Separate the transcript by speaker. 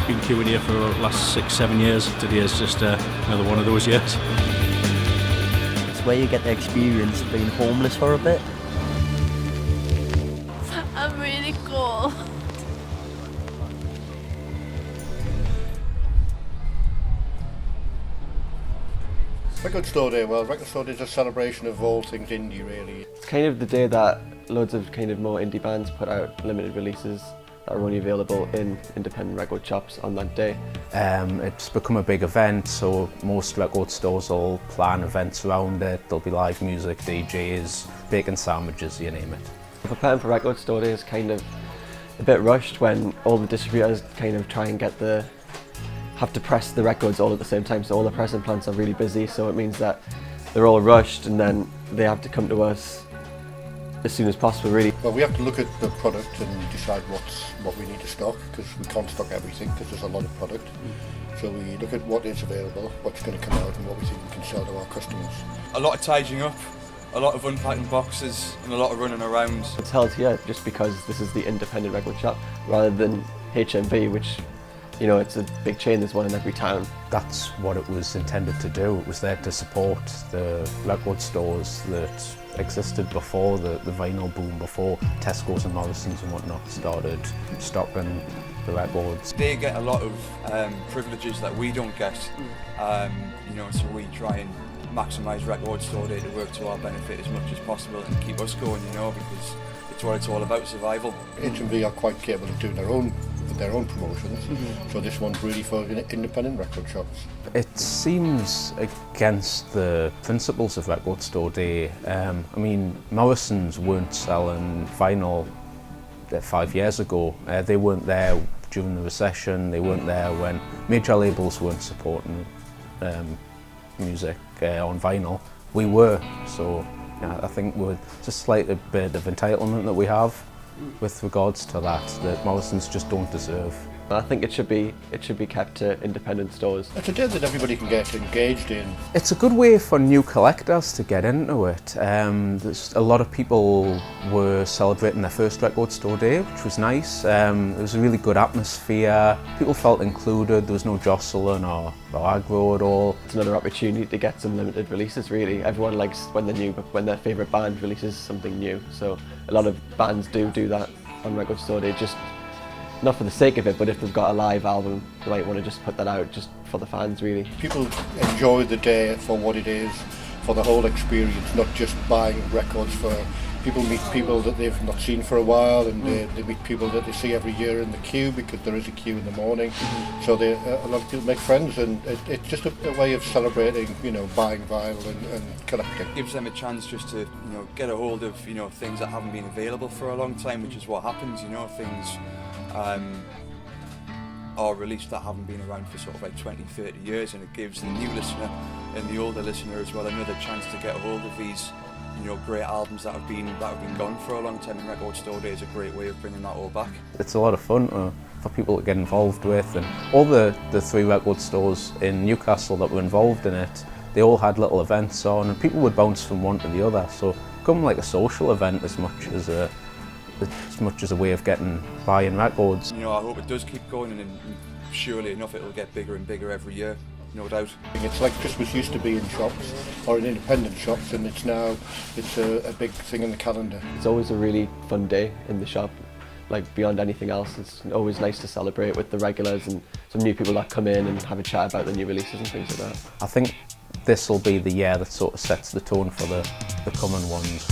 Speaker 1: Been queuing here for the last 6-7 years. Today is just another one of those years.
Speaker 2: It's where you get the experience of being homeless for a bit.
Speaker 3: I'm really cold.
Speaker 4: Record Store Day, well, Record Store Day is a celebration of all things indie, really.
Speaker 5: It's kind of the day that loads of kind of more indie bands put out limited releases that are only available in independent record shops on that day.
Speaker 6: It's become a big event, so most record stores will plan events around it. There'll be live music, DJs, bacon sandwiches, you name it.
Speaker 5: Preparing for Record Store Day is kind of a bit rushed when all the distributors kind of try and have to press the records all at the same time, so all the pressing plants are really busy, so it means that they're all rushed and then they have to come to us as soon as possible, really.
Speaker 4: Well, we have to look at the product and decide what we need to stock, because we can't stock everything because there's a lot of product. So we look at what is available, what's going to come out and what we think we can sell to our customers.
Speaker 7: A lot of tidying up, a lot of unpacking boxes and a lot of running around.
Speaker 5: It's held here just because this is the independent record shop rather than HMV, which, you know, it's a big chain, there's one in every town.
Speaker 6: That's what it was intended to do. It was there to support the record stores that existed before the vinyl boom, before Tesco's and Morrison's and whatnot started stocking the records.
Speaker 7: They get a lot of privileges that we don't get, you know, so we try and maximise Record Store Day to work to our benefit as much as possible and keep us going, you know, because it's what it's all about, survival.
Speaker 4: HMV are quite capable of doing their own promotions, so this one's really for independent record shops.
Speaker 6: It seems against the principles of Record Store Day. I mean, Morrison's weren't selling vinyl 5 years ago. They weren't there during the recession, they weren't there when major labels weren't supporting music on vinyl. We were, so yeah, I think it's a slight bit of entitlement that we have with regards to that Morrison's just don't deserve.
Speaker 5: I think it should be kept to independent stores.
Speaker 4: It's a day that everybody can get engaged in.
Speaker 6: It's a good way for new collectors to get into it. There's a lot of people were celebrating their first Record Store Day, which was nice. It was a really good atmosphere. People felt included. There was no jostling or aggro at all.
Speaker 5: It's another opportunity to get some limited releases, really. Everyone likes when their favourite band releases something new. So a lot of bands do that on Record Store Day, just not for the sake of it, but if they've got a live album, they might want to just put that out just for the fans, really.
Speaker 4: People enjoy the day for what it is, for the whole experience, not just buying records. People meet people that they've not seen for a while, and they meet people that they see every year in the queue, because there is a queue in the morning. So a lot of people make friends, and it's just a way of celebrating, you know, buying vinyl and collecting.
Speaker 7: It gives them a chance just to, you know, get a hold of, you know, things that haven't been available for a long time, which is what happens, you know, things are released that haven't been around for sort of like 20-30 years, and it gives the new listener and the older listener as well another chance to get a hold of these, you know, great albums that have been gone for a long time. And Record Store Day is a great way of bringing that all back.
Speaker 6: It's a lot of fun for people to get involved with, and all the 3 record stores in Newcastle that were involved in it, they all had little events on, and people would bounce from one to the other. So become like a social event as much as a way of getting buying records.
Speaker 7: You know, I hope it does keep going, and surely enough it'll get bigger and bigger every year, no doubt.
Speaker 4: It's like Christmas used to be in shops or in independent shops, and it's a big thing in the calendar.
Speaker 5: It's always a really fun day in the shop, like beyond anything else. It's always nice to celebrate with the regulars and some new people that come in and have a chat about the new releases and things like that.
Speaker 6: I think this will be the year that sort of sets the tone for the coming ones.